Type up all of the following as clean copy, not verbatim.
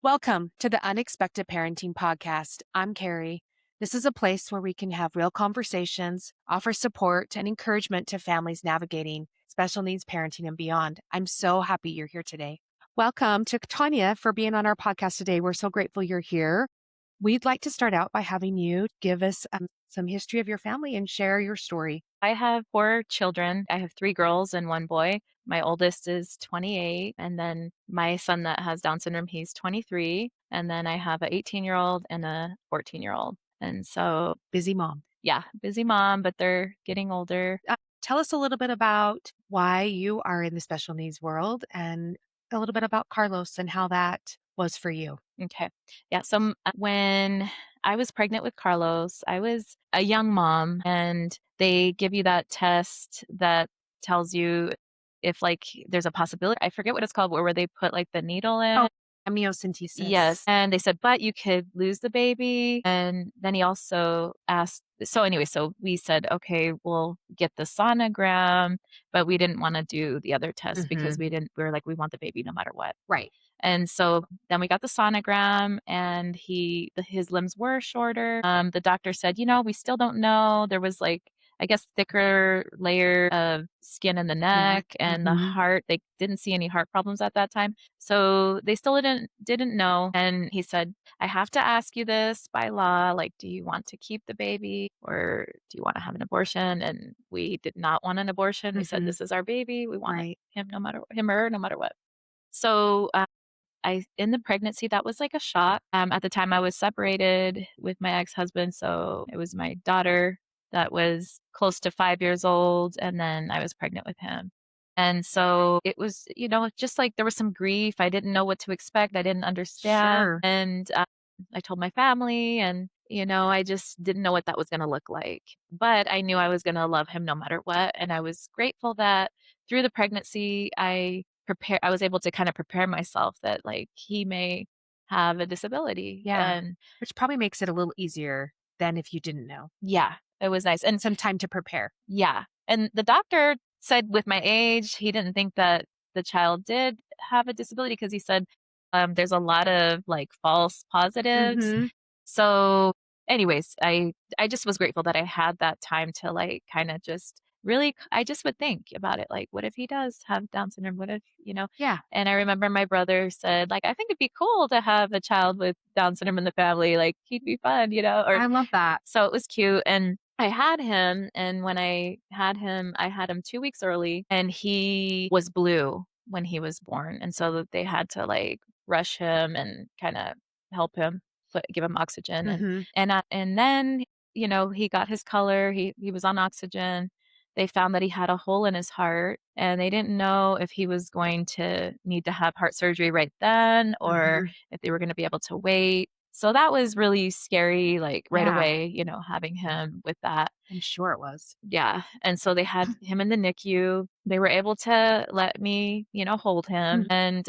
Welcome to the Unexpected Parenting Podcast. I'm Carrie. This is a place where we can have real conversations, offer support and encouragement to families navigating special needs parenting and beyond. I'm so happy you're here today. Welcome to Tanya for being on our podcast today. We're so grateful you're here. We'd like to start out by having you give us some history of your family and share your story. I have 4 children. I have 3 girls and 1 boy. My oldest is 28, and then my son that has Down syndrome, he's 23, and then I have an 18-year-old and a 14-year-old. And so, Busy mom. yeah, busy mom, but they're getting older. Tell us a little bit about why you are in the special needs world and a little bit about Carlos and how that was for you. Okay. Yeah, so when I was pregnant with Carlos, I was a young mom, and they give you that test that tells you if, like, there's a possibility. I forget what it's called, where they put, like, the needle in. Oh, amniocentesis. Yes, and they said, "But you could lose the baby." And then he also asked, so we said, "Okay, we'll get the sonogram," but we didn't wanna do the other test because Mhm. we were like, "We want the baby no matter what." Right. And so then we got the sonogram, and his limbs were shorter. The doctor said, we still don't know. There was, like, I guess, thicker layer of skin in the neck and the Mhm. heart. They didn't see any heart problems at that time. So they still didn't know. And he said, "I have to ask you this by law. Like, do you want to keep the baby, or do you want to have an abortion?" And we did not want an abortion. We said, Mhm. "This is our baby. We want Right. him or her, no matter what." So in the pregnancy, that was like a shock. At the time I was separated with my ex-husband, so it was my daughter that was close to 5 years old, and then I was pregnant with him. And so it was, just like there was some grief. I didn't know what to expect. I didn't understand. Sure. And I told my family, and, I just didn't know what that was gonna look like. But I knew I was gonna love him no matter what, and I was grateful that through the pregnancy, I was able to kind of prepare myself that, like, he may have a disability. Yeah. And Which probably makes it a little easier than if you didn't know. yeah, it was nice. And Some time to prepare. yeah, and the doctor said with my age, he didn't think that the child did have a disability, because he said, there's a lot of, like, false positives. Mhm. So, anyways, I just was grateful that I had that time to, like, kinda just really I just would think about it, like, what if he does have Down syndrome? What if? Yeah. And I remember my brother said, like, "I think it'd be cool to have a child with Down syndrome in the family, like, he'd be fun?" Or I love that. so it was cute. And I had him, and when I had him 2 weeks early, and he was blue when he was born, and so that they had to, like, rush him and kinda help him, give him oxygen. and Mhm. and, uh, and then, he got his color, he was on oxygen. They found that he had a hole in his heart, and they didn't know if he was going to need to have heart surgery right then, or Mhm. if they were gonna be able to wait. So that was really scary, like, right Yeah. away, having him with that. I'm sure it was. Yeah, and so they had him in the NICU. They were able to let me, hold him. Mhm. And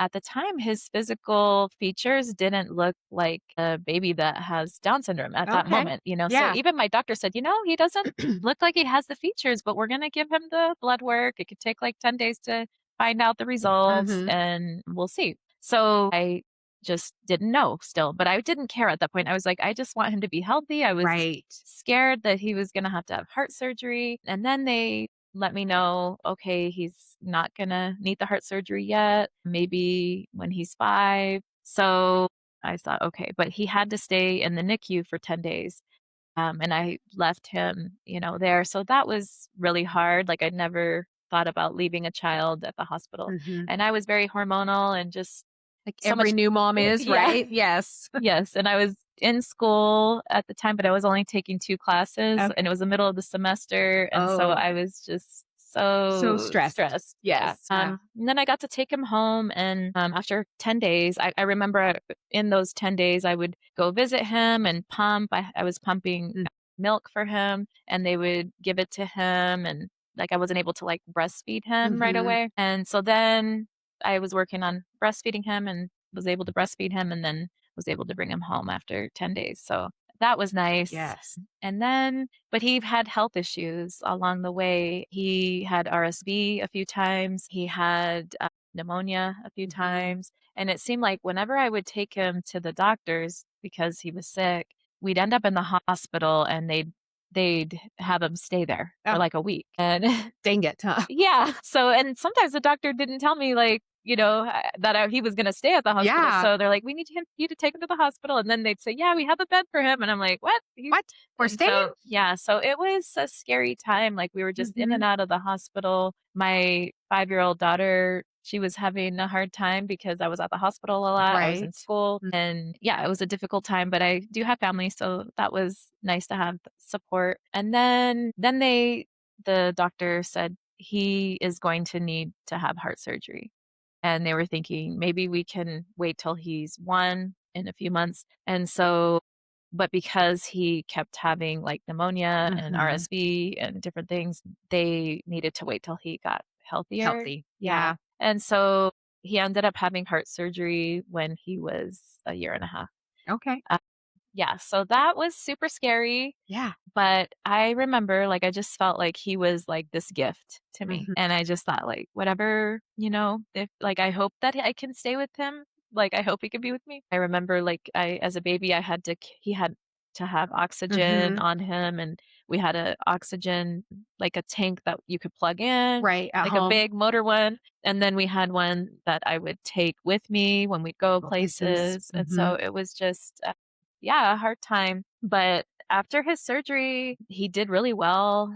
at the time, his physical features didn't look like a baby that has Down syndrome at that Okay. moment. So Yeah. even my doctor said, "He doesn't look like he has the features, but we're gonna give him the blood work. It could take, like, 10 days to find out the results, Mhm. and we'll see." So I just didn't know still, but I didn't care at that point. I was like, I just want him to be healthy. I was Right. scared that he was gonna have to have heart surgery, and then they let me know, okay, he's not gonna need the heart surgery yet, maybe when he's 5. So I thought, okay, but he had to stay in the NICU for 10 days. And I left him, there. So that was really hard. Like, I'd never thought about leaving a child at the hospital. Mhm. And I was very hormonal and just Like so every much. new mom is, Yeah. right? Yes. Yes, and I was in school at the time, but I was only taking 2 classes, and Okay. it was the middle of the semester, and so Oh, I was just so so stressed. stressed. Yeah. Yes. Yeah. And then I got to take him home, and, after 10 days, I remember, in those 10 days, I would go visit him and pump. I was pumping Mm. milk for him, and they would give it to him, and, like, I wasn't able to, like, breastfeed him right Mhm. away. And so then I was working on breastfeeding him, and was able to breastfeed him, and then was able to bring him home after 10 days. So that was nice. Yes. And then, but he had health issues along the way. He had RSV a few times. He had pneumonia a few Mhm. times. And it seemed like whenever I would take him to the doctors because he was sick, we'd end up in the hospital and they'd have him stay there for Oh, like a week. And dang it, huh? yeah. So, and sometimes the doctor didn't tell me, like, that he was going to stay at the hospital. Yeah. So they're like, we need you to take him to the hospital. And then they'd say, yeah, we have a bed for him. And I'm like, what? What? We're And staying? so, yeah, so it was a scary time. Like we were just in and Mhm. out of the hospital. My 5-year-old daughter, she was having a hard time because I was at the hospital a lot. I was in Right. school. Mm. And yeah, it was a difficult time, but I do have family. So that was nice to have support. And then the doctor said he is going to need to have heart surgery. And they were thinking maybe we can wait till he's 1 in a few months. And so, but because he kept having like pneumonia and Mhm. RSV and different things, they needed to wait till he got healthier. Healthy. Yeah. Yeah. And so he ended up having heart surgery when he was a year and a half. Okay. Uh, yeah. So that was super scary. Yeah. But I remember, like, I just felt like he was, like, this gift to me, Mhm. and I just thought, like, whatever, if like, I hope that I can stay with him, like, I hope he can be with me. I remember, like, as a baby, he had to have oxygen Mhm. on him, and we had a oxygen like, a tank that you could plug in, Right, at like a home. big motor one, and then we had one that I would take with me when we'd go Go places. places, and so Mhm. it was just, yeah, a hard time, but after his surgery, he did really well,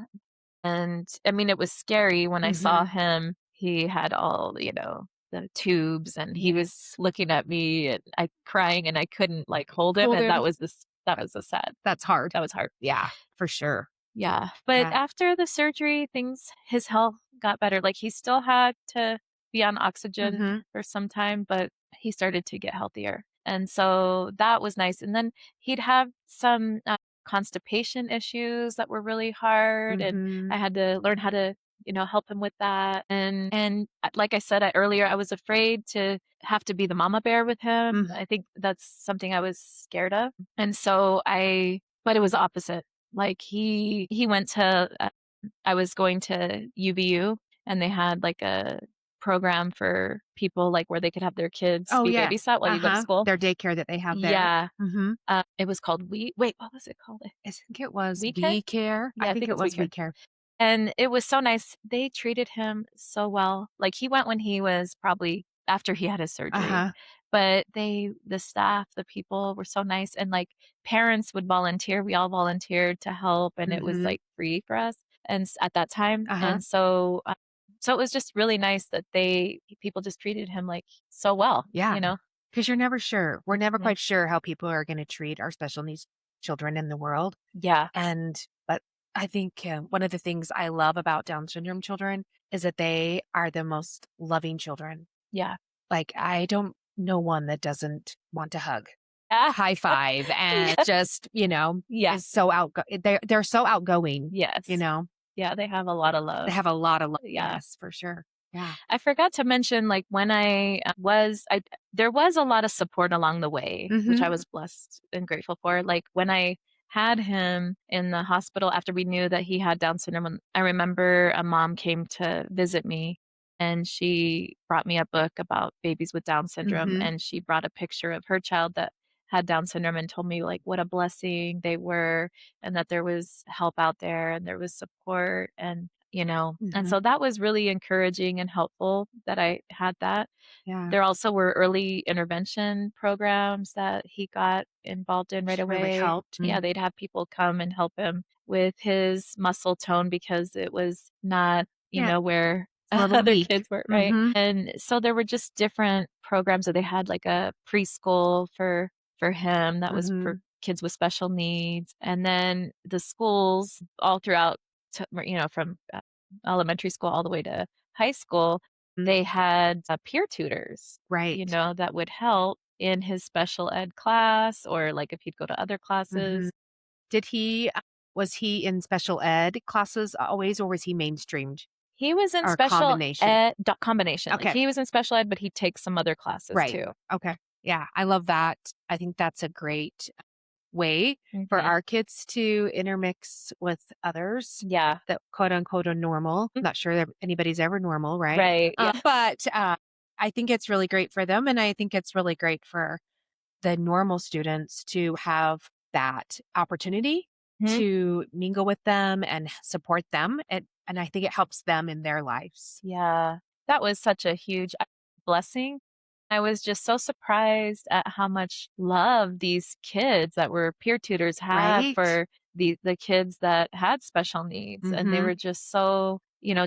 and, I mean, it was scary when I saw Mhm. him. He had all, the tubes, and he Yeah. was looking at me, and I crying, and I couldn't, like, hold him, Hold and him. that was a sad That's hard. that was hard. Yeah, for sure. Yeah, but Yeah. after the surgery, his health got better. Like, he still had to be on oxygen Mhm. for some time, but he started to get healthier. And so that was nice. And then he'd have some constipation issues that were really hard, and Mhm. I had to learn how to, help him with that. And like I said earlier, I was afraid to have to be the mama bear with him. Mhm. I think that's something I was scared of. And so but it was opposite. Like he went to I was going to UVU, and they had like a program for people like where they could have their kids Oh, be yes. babysat while you go to Uh-huh. school. Their daycare that they have there. Yeah. Mhm. It was called wait, what was it called? I think it was We Care? We Care. I Yeah, I think think it it's We was We Care. Care. And it was so nice. They treated him so well. Like, he went when he was probably after he had his surgery, Uh-huh. but the staff, the people were so nice, and, like, parents would volunteer. We all volunteered to help, and it was, Mhm. like, free for us, and at that time, Uh-huh. and so it was just really nice that people just treated him, like, so well, Yeah. you know? Because 'Cause you're never sure. We're never Yeah. quite sure how people are gonna treat our special needs children in the world, Yeah. but I think, one of the things I love about Down syndrome children is that they are the most loving children. Yeah. Like, I don't know one that doesn't want to hug, Ah, high five, and yeah. just, Yeah. is so they're so outgoing, you Yes. know? Yeah, they have a lot of They love. have a lot of love. Yeah. Yes, for sure. Yeah. I forgot to mention, like, when there was a lot of support along the way, which I Mhm. was blessed and grateful for. Like, when I had him in the hospital after we knew that he had Down syndrome, I remember a mom came to visit me, and she brought me a book about babies with Down syndrome, Mhm. and she brought a picture of her child that had Down syndrome and told me, like, what a blessing they were, and that there was help out there and there was support, and Mhm. so that was really encouraging and helpful that I had that. Yeah. There also were early intervention programs that he got involved in right Which really away. helped. Yeah, Mhm. they'd have people come and help him with his muscle tone because it was not, Yeah. where It's a little other weak. kids were, right? Mhm. And so there were just different programs that they had, like a preschool for him that was for Mhm. kids with special needs, and then the schools all throughout, from elementary school all the way to high school, Mm. they had peer tutors, Right. that would help in his special ed class, or like if he'd go to other Mhm. classes. Did he was he in special ed classes always, or was he mainstreamed, He was in or special combination? ed combination. Like, Okay. he was in special ed, but he'd take some other classes Right. too. Okay. Yeah, I love that. I think that's a great way for Mhm. our kids to intermix with others Yeah. that quote unquote are normal. Mm. Not sure that anybody's ever normal, right? Right. Yeah. But I think it's really great for them, and I think it's really great for the normal students to have that opportunity Mhm. to mingle with them and support them, and I think it helps them in their lives. Yeah, that was such a huge blessing. I was just so surprised at how much love these kids that were peer tutors had Right? for the kids that had special needs, and they Mhm. were just so,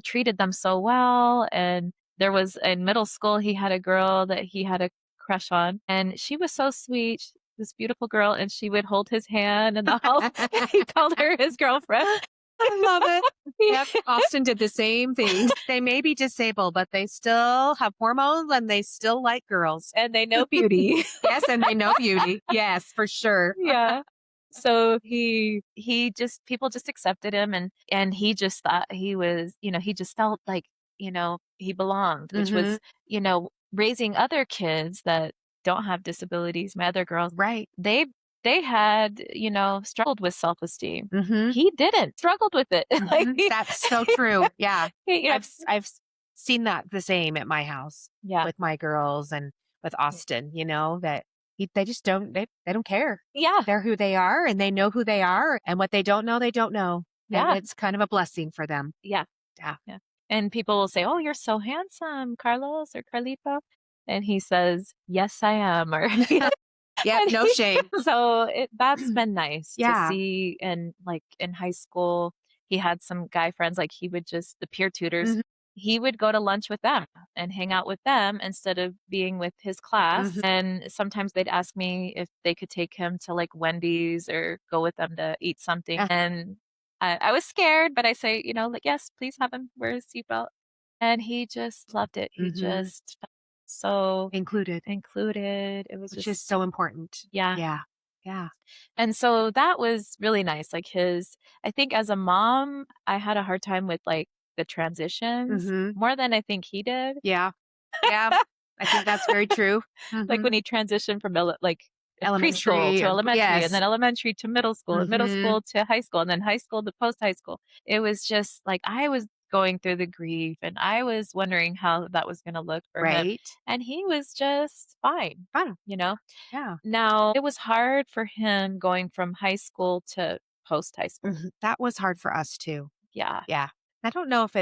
treated them so well. And there was in middle school, he had a girl that he had a crush on, and she was so sweet. This beautiful girl, and she would hold his hand in the halls. He called her his girlfriend. I love it. Yep, Austin did the same thing. They may be disabled, but they still have hormones and they still like girls. And they know beauty. Yes, and they know beauty. Yes, for sure. Yeah. So he just people just accepted him, and he just thought he was, he just felt like, he belonged, which Mhm. was, raising other kids that don't have disabilities. My other girls, Right. they they had, struggled with self-esteem. Mhm. He didn't, struggled with it. Like Mhm. That's so true. Yeah. he, I've seen that the same at my house yeah. with my girls and with Austin, that they just they don't care. Yeah. They're who they are and they know who they are and what they don't know, they don't know. And Yeah. it's kind of a blessing for them. Yeah. Yeah. Yeah. And people will say, "Oh, you're so handsome, Carlos or Carlito." And he says, "Yes, I am." Or Yep, and no shame. that's been nice to Yeah. see. And like in high school, he had some guy friends, like he would just the peer tutors, Mhm. he would go to lunch with them and hang out with them instead of being with his class. Mhm. And sometimes they'd ask me if they could take him to like Wendy's or go with them to eat something. Uh, And I was scared, but I say, like, yes, please have him wear his seatbelt. And he just loved it. He mhm. just felt so Included, included. It was which is just, so important. yeah. Yeah. Yeah. And so that was really nice. Like I think as a mom, I had a hard time with like the transitions Mhm. more than I think he did. Yeah. Yeah. I think that's very true. Like Mhm. when he transitioned from preschool Elementary to or elementary, and yes. then elementary to middle school, and middle Mhm. school to high school, and then high school to post high school. It was just like I was going through the grief, and I was wondering how that was going to look for him. Right. And he was just fine, Fun. you know? Yeah. Now, it was hard for him going from high school to post high school. Mhm. That was hard for us too. Yeah. Yeah. I don't know if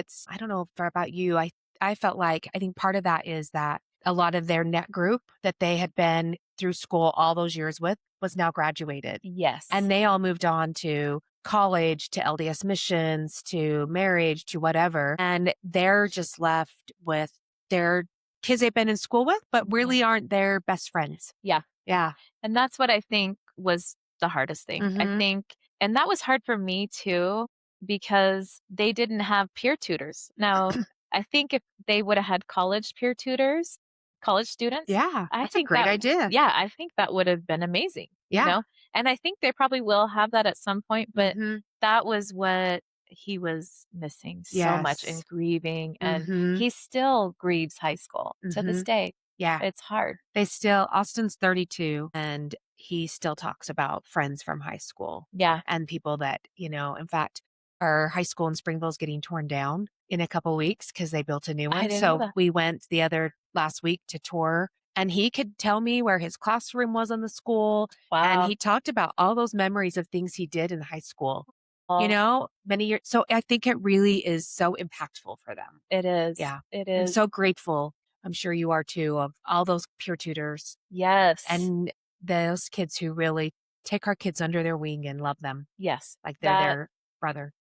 about you. I felt like I think part of that is that a lot of their net group that they had been through school all those years with was now graduated. Yes. And they all moved on to college, to LDS missions, to marriage, to whatever. And they're just left with their kids they've been in school with, but Mhm. really aren't their best friends. Yeah. Yeah. And that's what I think was the hardest thing. I Mhm. think, and that was hard for me too, because they didn't have peer tutors. Now, I think if they would have had college peer tutors, college students, Yeah. I That's a think great idea. yeah, I think that would have been amazing, you Yeah. know? And I think they probably will have that at some point, but Mhm. that was what he was missing so much and Yes. grieving. And Mhm. he still grieves high school to this Mhm. day. Yeah. It's hard. Austin's 32 and he still talks about friends from high school Yeah. and people that, in fact, our high school in Springville is getting torn down in a couple weeks because they built a new I one. didn't know So that. we went the other last week to tour and he could tell me where his classroom was in the school. And Wow. he talked about all those memories of things he did in high school, Oh, many years. So I think it really is so impactful for them. it is. Yeah. It I'm is. so grateful. I'm sure you are too, of all those peer tutors Yes. and those kids who really take our kids under their wing and love them Yes. like they're That their brother.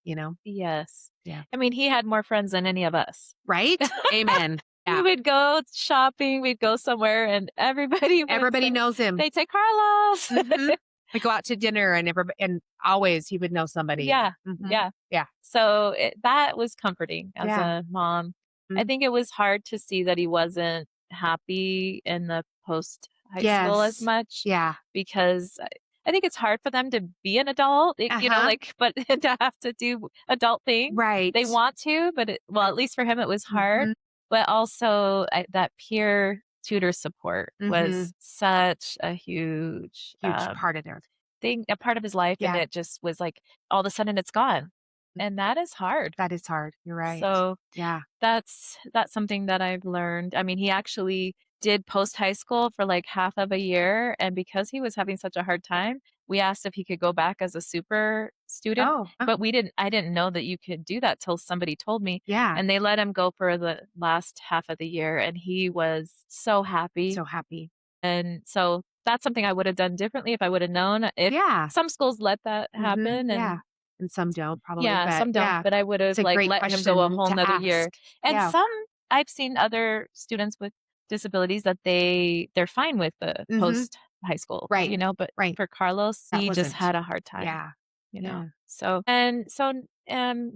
yes. Yeah. I mean, he had more friends than any of us. Right? Amen. We Yeah. would go shopping, we'd go somewhere, and everybody would Everybody say, knows him. they'd say, "Carlos." Hmm. We go out to dinner and and always he would know somebody. Yeah. Hmm. Yeah. Yeah. So that was comforting as Yeah. a mom. I Mhm. think it was hard to see that he wasn't happy in the post high school as Yes. much, Yeah. because I think it's hard for them to be an adult, Uh-huh. like, but to have to do adult things. They Right. want to, but well, at least for him, it was hard. Hmm. But also, that peer tutor support Hmm. was such a huge Huge part of their thing, a part of his life. And yeah. it just was like all of a sudden it's gone. and that is hard. That is hard. You're right. So Yeah. that's something that I've learned. I mean, he actually did post high school for like half of a year, and because he was having such a hard time, we asked if he could go back as a super student, Oh, but I didn't know that you could do that till somebody told me, yeah. and they let him go for the last half of the year, and he was so happy. So happy. And so that's something I would have done differently if I would have known. If Yeah. some schools let that happen, Yeah. and And some don't probably, yeah, but some don't, yeah, but I would it's have, a like, great let him go a question whole to 'nother ask. year. And Yeah. some I've seen other students with disabilities that they're fine with the Mhm. post high school, Right. but Right. for Carlos, That he just wasn't. had a hard time, Yeah. you know? Yeah.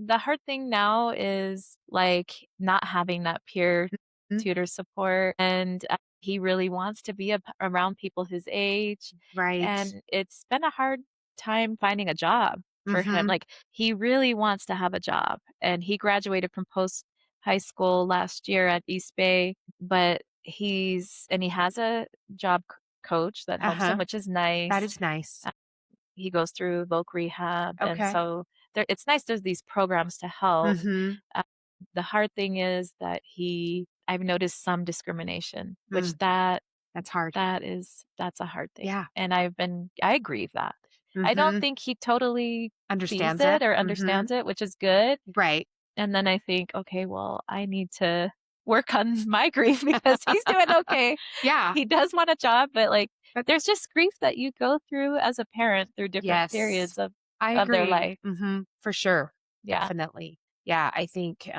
The hard thing now is, like, not having that peer Mhm. tutor support, and, he really wants to be around people his age, Right. and it's been a hard time finding a job for him. Mhm. Like, he really wants to have a job, and he graduated from post high school last year at East Bay, but he has a job coach that helps him, Uh-huh. which is That nice. is nice. Uh, he goes through voc rehab, and Okay. so it's nice there's these programs to help. Mhm. Uh, the hard thing is that I've noticed some discrimination, which Mm. That's hard. that's a hard thing, Yeah. and I grieve that. I don't Mhm. think he totally sees Understands it it. or Mhm. understands it, which is good, Right. and then I think, "Okay, well, I need to work on my grief because he's doing okay." Yeah. He does want a job, but, like, But there's just grief that you go through as a parent through different yes. periods I of their agree. life. Mhm. For sure. Yeah. Definitely. Yeah, I think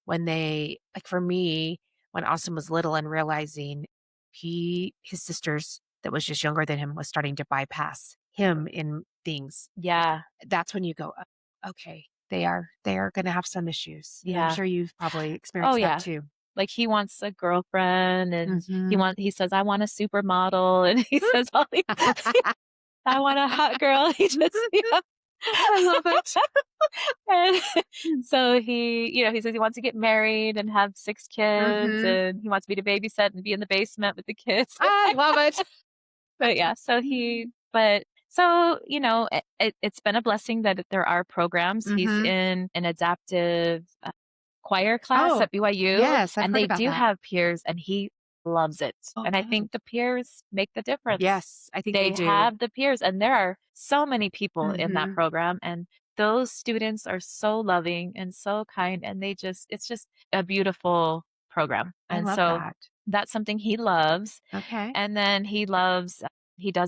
when they like for me, when Austin was little and realizing his sisters that was just younger than him was starting to bypass him in things, Yeah. that's when you go, "Oh, okay, they are gonna have some issues." And I'm Yeah. sure you've probably Oh, experienced that yeah. too. Like, he wants a girlfriend, and Mhm. he says, "I want a supermodel," and he says all these "I want a hot girl." He just I love it. and so he says he wants to get married and have 6 kids, Mhm. and he wants me to babysit and be in the basement with the kids. I love it. But yeah, it's been a blessing that there are programs. He's Mhm. in an adaptive, choir class Oh, at BYU, yes, I've and heard they about do that. have peers, and he loves it, Oh, and I good. think the peers make the difference. Yes, I think they They do. have the peers, and there are so many people in that Mhm. program, and those students are so loving and so kind, and it's just a beautiful program, I and love so that. that's something he loves. Okay. And then he does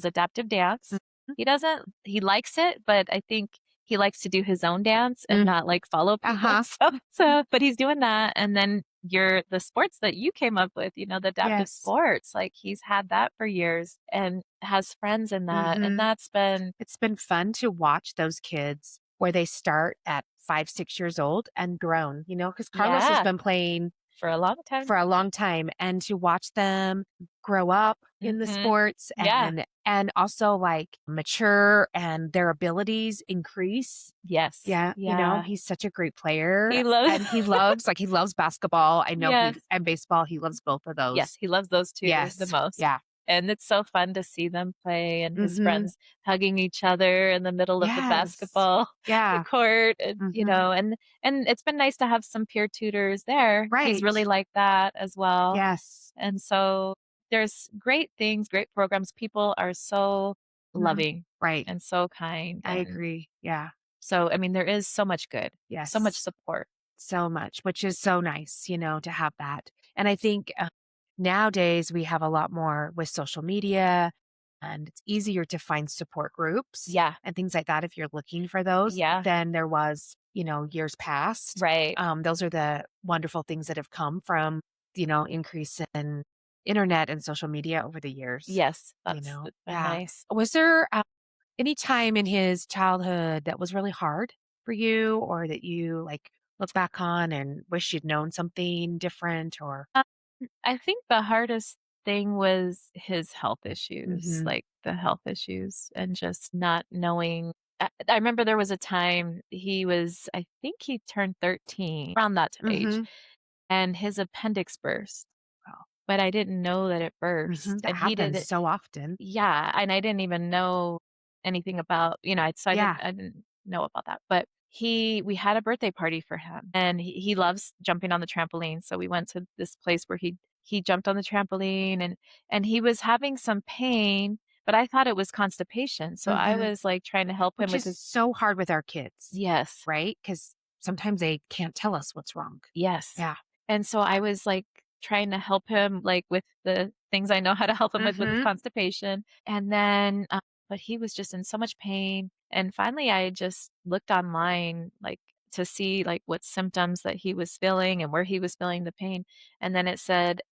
adaptive dance. Mhm. He likes it, but I think he likes to do his own dance and Mm. not, like, follow people. Uh-huh. But he's doing that, and then the sports that you came up with, the adaptive Yes. sports, like, he's had that for years and has friends in that, and Mhm. that's been It's been fun to watch those kids where they start at 5, 6 years old and grown, because Carlos has yeah, been playing for a long time. for a long time, and to watch them grow up in the Mhm. sports Yeah. and also, like, mature and their abilities increase. Yes. Yeah, Yeah. he's such a great player, He loves and he loves basketball. I know Yes. and baseball, he loves both of Yes, those. he loves those 2 the Yes. most, Yeah. and it's so fun to see them play and his Mhm. friends hugging each other in the middle of the Yes. basketball Yeah. court, and, Mhm. it's been nice to have some peer tutors there. He's Right. really like that as well, Yes. and so there's great things, great programs. People are so Mhm. loving Right. and so kind, I and agree. Yeah. so, I mean, there is so much good, so much Yes. support. So much, which is so nice, to have that. And I think nowadays we have a lot more with social media, and it's easier to find support groups Yeah, and things like that if you're looking for those yeah, than there was, years past. right. Those are the wonderful things that have come from, increase in internet and social media over the years. Yes, it's been Yeah. nice. Was there any time in his childhood that was really hard for you or that you, like, look back on and wish you'd known something different or I think the hardest thing was his health issues, Mhm. like the health issues and just not knowing. I remember there was a time I think he turned 13, around that age, Mhm. and his appendix burst, Wow. but I didn't know that it burst. Mhm. That And he happens didn't, so often. yeah. And I didn't even know anything about, so Yeah. I didn't know about that. But we had a birthday party for him, and he loves jumping on the trampoline, so we went to this place where he jumped on the trampoline, and he was having some pain, but I thought it was constipation, so I Mhm. was, like, trying to help him Which with is his. so hard with our kids, Yes. right? Because sometimes they can't tell us what's wrong. Yes. Yeah. And so I was, like, trying to help him, like, with the things I know how to help him with his Mhm. constipation, and then, but he was just in so much pain, and finally, I just looked online, like, to see, like, what symptoms that he was feeling and where he was feeling the pain, and then it said,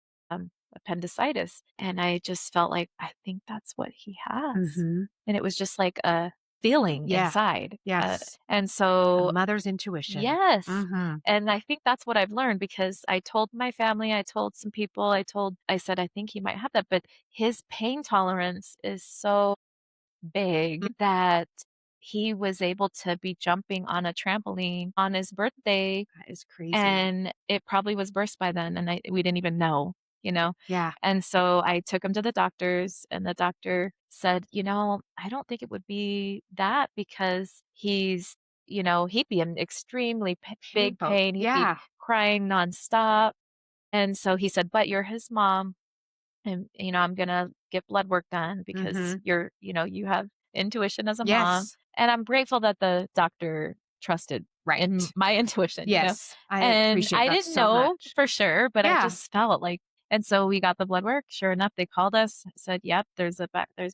appendicitis, and I just felt like, "I think that's what he has." Mhm. And it was just like a feeling Yeah. inside, Yes. and A so. mother's intuition. Yes. Mhm. And I think that's what I've learned because I told my family, I told some people, I said, I think he might have that, but his pain tolerance is so big Mm, that he was able to be jumping on a trampoline on his birthday, that is crazy. and it probably was burst by then, and we didn't even know, you know? Yeah. And so I took him to the doctors, and the doctor said, I don't think it would be that because he'd be in extremely big Painful. pain. He'd be Yeah. crying nonstop. And so he said, but you're his mom. And, I'm gonna get blood work done because Mhm. you have intuition as a mom. Yes. And I'm grateful that the doctor trusted in Right. my intuition. Yes. I And appreciate I that didn't so know much. for sure, but I Yeah. just felt like, and so we got the blood work. Sure enough, they called us, said, "Yep, there's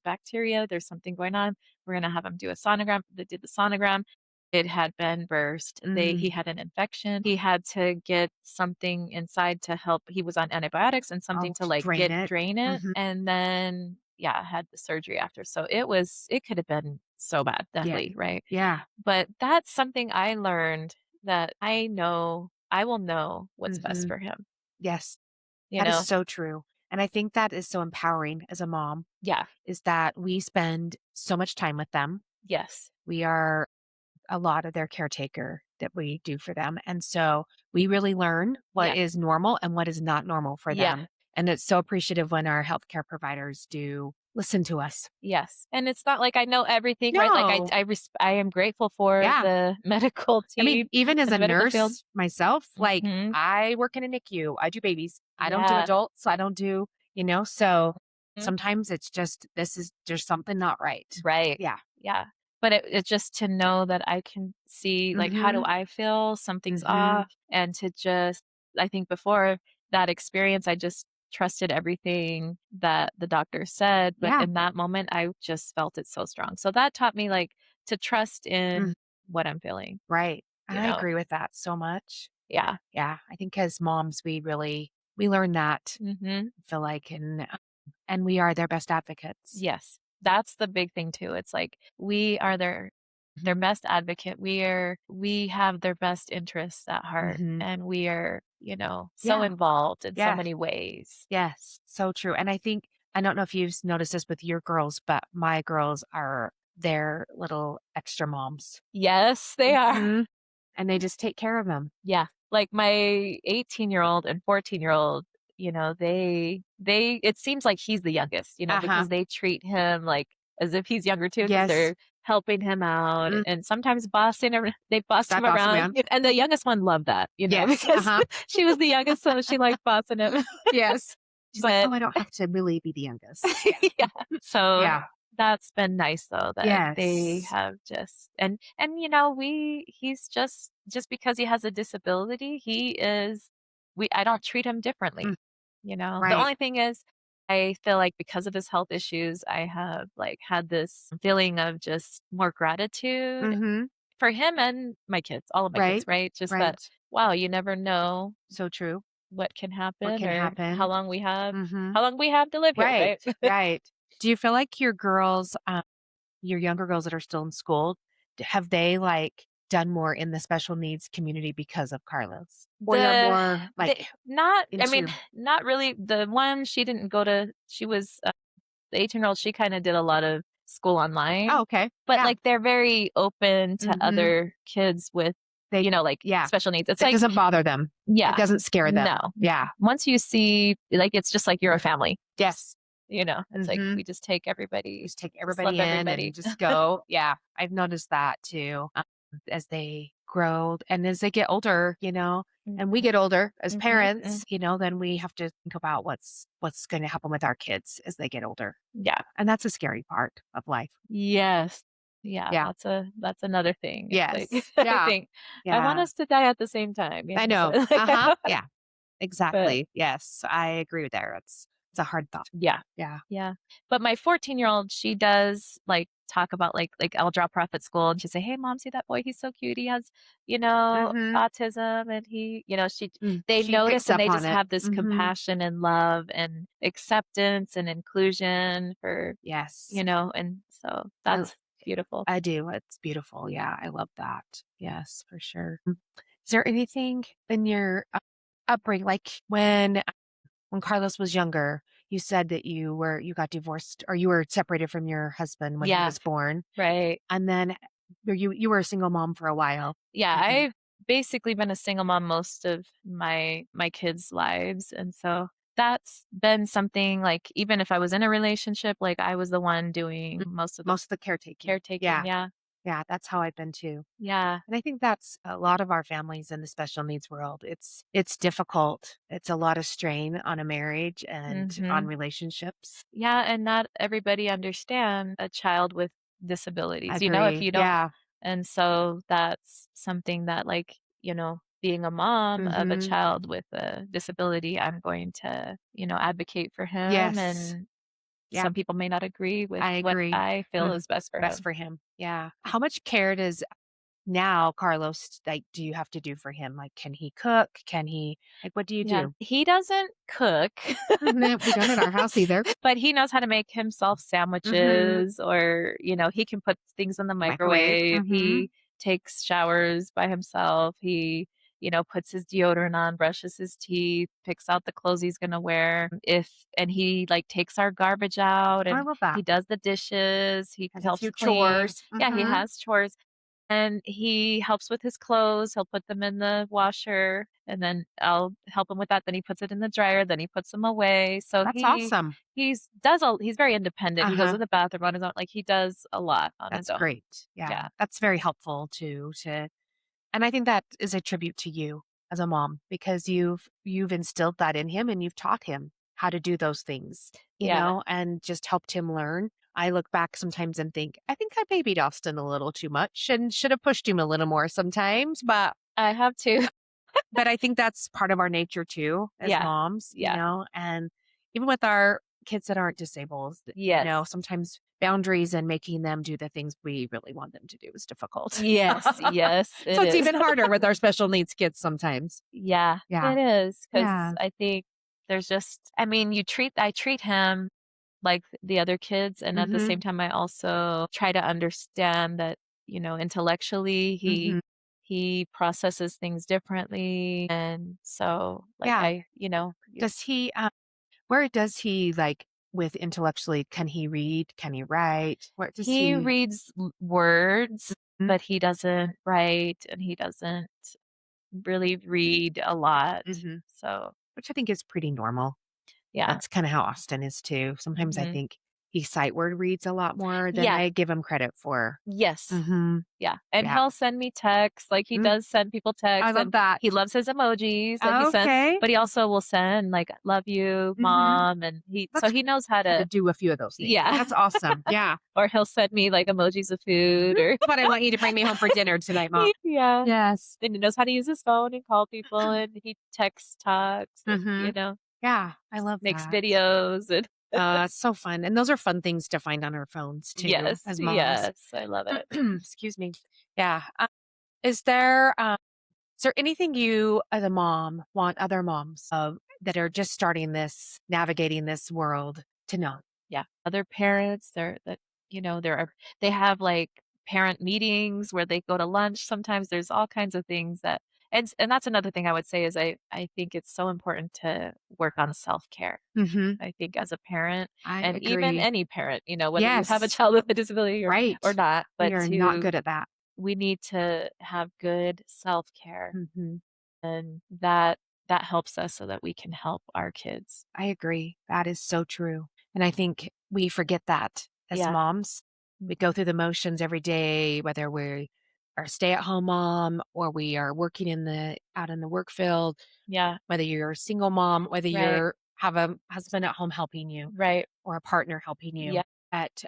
bacteria, there's something going on. We're gonna have him do a sonogram." They did the sonogram. It had been burst. Mm. He had an infection. He had to get something inside to help. He was on antibiotics and something Oh, to to like drain get it. drain it, Mhm. and then yeah, had the surgery after. So it could have been so bad, Yeah. deadly, right? Yeah. But that's something I learned that I know I will know what's best Mhm. for him, Yes. you That is know? so true. And I think that is so empowering as a mom Yeah. is that we spend so much time with them. Yes. We are a lot of their caretaker that we do for them. And so we really learn what Yeah. is normal and what is not normal for Yeah. them. And it's so appreciative when our healthcare providers do listen to us. Yes. And it's not like I know everything, right? Like No. I am grateful for Yeah. the medical I mean, team even as and a the medical field. nurse myself, like Mhm. I work in a NICU, I do babies. I don't do Yeah. adults. I don't do, so Mhm. sometimes it's just, there's something not right. Right. Yeah. Yeah. But it's just to know that I can see, like, how do Mm-hmm. I feel? Something's Mm-hmm. off. And to just, I think before that experience, I just trusted everything that the doctor said. But Yeah. in that moment, I just felt it so strong. So that taught me, like, to trust Mm, in what I'm feeling, right. And you I know? agree with that so much. Yeah. Yeah. I think as moms, we learn that, Hmm. I feel like, and we are their best advocates. Yes. That's the big thing too. It's like we are their best advocate. We have their best interests at heart Mm-hmm. and we are, so Yeah. involved in so Yeah. many ways. Yes, so true. And I think I don't know if you've noticed this with your girls, but my girls are their little extra moms. Yes, they are. Mhm. And they just take care of them. Yeah. Like my 18-year-old and 14-year-old, they it seems like he's the youngest, Uh-huh. because they treat him like as if he's younger too, because Yes. they're helping him out Mm, and sometimes they bossed that him boss around. man. And the youngest one loved that, Yes. because Uh-huh. she was the youngest, so she liked bossing him. Yes. She's like, But "Oh, I don't have to really be the youngest." Yeah. yeah. So Yeah. that's been nice though that they Yes. have just and we he's just because he has a disability, he is we I don't treat him Mm, differently. The right. only thing is I feel like because of his health issues, I have like had this feeling of just more gratitude Mhm. for him and my kids, all of my kids, Right. right? Just that Right. wow, you never know So true. what can What happen can or happen? Mhm. how long we have to live here, Right. right? Right. Do you feel like your girls, your younger girls that are still in school, have they, like, done more in the special needs community because of Carlos? Or they're The more, the like, not I mean, into not really. The one she didn't go to she was, the 18-year-old, she kinda did a lot of school Oh, online, okay. but, Yeah. like, they're very open to Mhm. other kids with, They like, yeah. special needs. It's It like doesn't bother them. It yeah. doesn't scare No. them. Yeah. Once you see like, it's just like you're a family. Yes. It's like Mhm. we just take everybody Just take just love everybody in and everybody. just go. Yeah. I've noticed that too. as they grow and as they get older, and we Mhm, get older as mhm, mm. parents, then we have to think about what's going to happen with our kids as they get older. Yeah. And that's a scary part of life. Yes. Yeah, Yeah. that's another thing. It's like Yes. I Yeah. think I want Yeah. us to die at the same time, I so know. like Uh-huh. Yeah. but Exactly. Yes. I agree with that. It's a hard thought. yeah. Yeah. Yeah. But my 14-year-old, she does, like, talk about, I'll drop her off at school, and she'll say, "Hey, mom, see that boy? He's so cute. He has, Mhm. autism," and they She notice, picks and up they on just it. have this Mhm. compassion and love and acceptance and inclusion for, Yes. and so I that's beautiful. I do. It's beautiful. Yeah, I love that. Yes, for sure. Is there anything in your upbringing, like when Carlos was younger, you said that you got divorced or you were separated from your husband when he Yeah, was born, right. and then you were a single mom for a while. Yeah, Mhm. I've basically been a single mom most of my kids' lives, and so that's been something, like, even if I was in a relationship, like, I was the one Mm. doing most of the Most of the caretaking. caretaking. Yeah, Yeah. yeah, that's how I've been too. Yeah. And I think that's a lot of our families in the special needs world. It's difficult. It's a lot of strain on a marriage and on Mhm. relationships. Yeah, and not everybody understand a child with I disabilities, if agree. you don't Yeah. and so that's something that, being a mom of a Mhm. child with a disability, I'm going to, advocate for him, Yes. and Yeah, some people may not agree with I what agree. I feel Mm. is best for Best him. for him. Yeah. How much care does now Carlos, like, do you have to do for him? Like, can he cook? Can he like, what do you Yeah, do? he doesn't cook, No, we don't at our house either. but he knows how to make himself Mhm. sandwiches, or, he can put things in the Microwave. microwave. Mhm. He takes showers by himself. He, puts his deodorant on, brushes his teeth, picks out the clothes he's gonna wear. If and he, like, takes our garbage out, I and love he that. does the dishes, he Has a helps few clean. chores. Yeah, he Mhm. has chores. And he helps with his clothes, he'll put them in the washer, and then I'll help him with that, then he puts it in the dryer, then he puts them away, so That's awesome. he's very independent, he goes Uh-huh. to the bathroom on his own, like, he does a lot on his That's own. great. Yeah. Yeah. That's very helpful to and I think that is a tribute to you as a mom because you've instilled that in him and you've taught him how to do those things, Yeah, and just helped him learn. I look back sometimes and think, I think I babied Austin a little too much and should have pushed him a little more sometimes, I have to. but I think that's part of our nature too as Yeah, moms, yeah. and even with our kids that aren't disabled, Yes. sometimes boundaries and making them do the things we really want them to do is difficult. Yes, yes, So it it's is. even harder with our special needs kids sometimes. Yeah, Yeah. it is, because Yeah. I think there's just I treat him like the other kids, and at the same Mhm. time, I also try to understand that, intellectually, Mhm. he processes things differently, and so, like, Yeah. y Does he, where does he, like, with intellectually, can he read? Can he write? Where does he he reads l words, Mhm. but he doesn't write, and he doesn't really read a lot, Mhm. so, Which I think is pretty normal. yeah. That's kinda how Austin is too. Sometimes I Mhm. think he sight word reads a lot more than Yeah. I give him credit for. Yes. Mhm. Yeah, and Yeah. he'll send me texts, like, he Mm. does send people I texts, love and that. he loves his emojis that he sends, Okay. but he also will send, like, "Love you, Mhm. mom," and That's he knows how how to to. do a few of those things. Yeah. That's awesome. Yeah. Or he'll send me, like, emojis of food, or That's what I want you to bring me home for dinner tonight, mom. yeah, Yes. and he knows how to use his phone and call people, and he text talks, and, Mhm. Yeah, I love makes that. videos, and It's so fun, and those are fun things to find on our phones too, yes, as moms. yes, I love it. Excuse me. Yeah. Is there anything you, as a mom, want other moms that are just starting this, navigating this world to know? Yeah, other parents, they have, like, parent meetings where they go to lunch. Sometimes there's all kinds of things and that's another thing I would say is I think it's so important to work on self-care. Hmm. I think as a parent, I and even agree. any parent, whether you have a Yes. child with a disability or Right. not, We but are not good at that. we need to have good self-care, Hmm. and that helps us so that we can help our kids. I agree. That is so true. And I think we forget that as Yeah. moms. We Mhm. go through the motions every day, whether we're are a stay-at-home mom or we are working in the out in the work field, Yeah. whether you're a single mom, whether Right. you're have a husband at home helping you Right. or a partner helping Yeah. you, at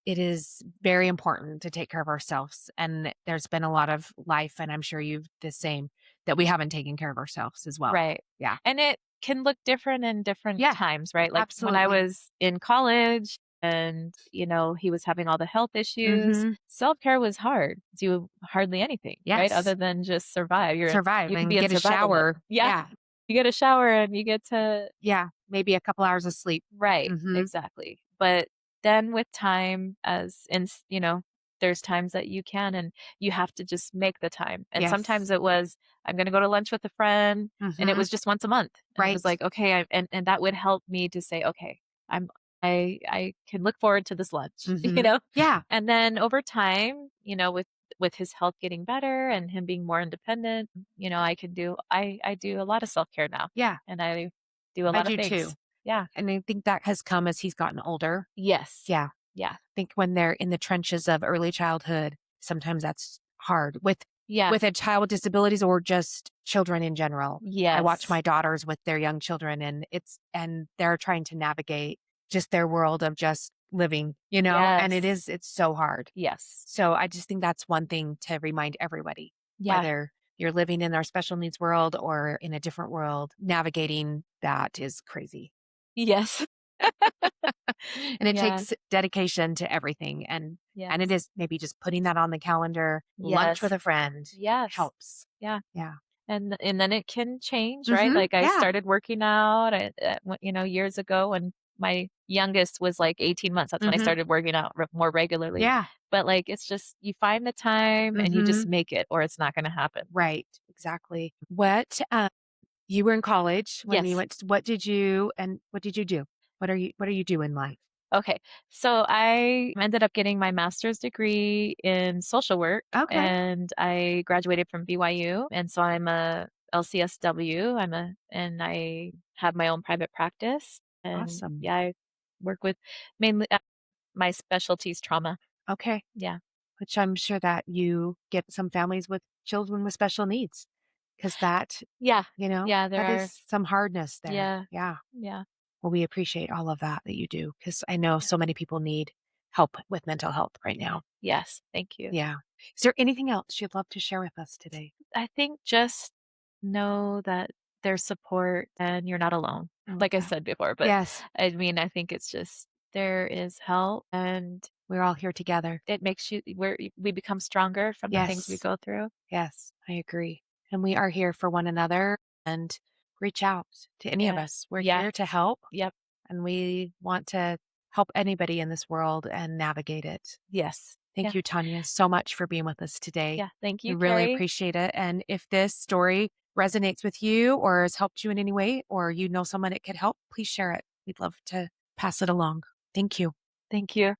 it is very important to take care of ourselves. And there's been a lot of life, and I'm sure you've the same, that we haven't taken care of ourselves as well. Right. Yeah. And it can look different in different Yeah, times, right? Like when I absolutely. was in college and, he was having all the health issues, Mhm. self-care was hard. Do hardly anything, right? Other Yes. than just survive. Survive You could be and in get a survival mode. shower. Yeah. Yeah. You get a shower and you get to Yeah. Maybe a couple hours of sleep. right, Mhm. exactly. But then with time there's times that you can and you have to just make the time. And Yes. sometimes it was, I'm gonna go to lunch with a friend, and it Mhm. was just once a month. And it was Right. like, okay, and that would help me to say, okay, I'm I can look forward to this lunch, Mhm. Yeah. And then over time, with his health getting better and him being more independent, I do a lot of self-care now. Yeah. And I do a I lot of do things. too. Yeah. And I think that has come as he's gotten older. Yes. Yeah. Yeah. Think when they're in the trenches of early childhood, sometimes that's hard Yeah. with a child with disabilities or just children in general. I watch Yes. my daughters with their young children and they're trying to navigate just their world of just living, and Yes. it's so hard. Yes. So I just think that's one thing to remind everybody, Yeah. whether you're living in our special needs world or in a different world, navigating that is crazy. Yes. And it Yeah. takes dedication to everything, and it Yes. is maybe just putting that on the calendar, lunch with Yes. a friend Yes. helps. Yeah. Yeah. And then it can change, right? Mhm. Like, I Yeah. started working out years ago when my youngest was, like, 18 months. That's when I Mhm. started working out more regularly. Yeah. But, like, it's just you find the time and you just Mhm. make it or it's not gonna happen. Right. Exactly. You were in college when you Yes. went to what did you do? What are you doing in life? Okay. So I ended up getting my master's degree in social work Okay. and I graduated from BYU. And so I'm a LCSW. And I have my own private practice. And Awesome. yeah, I work with mainly my specialty is trauma. Okay. Yeah. Which I'm sure that you get some families with children with special needs, because Yeah. Yeah. There that are. is some hardness there. Yeah. Yeah. Yeah. Well, we appreciate all of that you do, because I know so many people need help with mental health right now. Yes. Thank you. Yeah. Is there anything else you'd love to share with us today? I think just know that there's support and you're not alone, I love like I that. said before, but Yes. I mean, I think it's just there is help and We're all here together. it makes we become stronger from the things we Yes. go through. Yes. I agree. And we are here for one another, and reach out to any of Yeah. us. We're Yeah. here to help, Yep. and we want to help anybody in this world and navigate it. Yes. Thank Yeah. you, Tanya, so much for being with us today. Yeah. Thank I you, really Carrie. appreciate it. And if this story resonates with you or has helped you in any way, or you know someone it could help, please share it. We'd love to pass it along. Thank you. Thank you.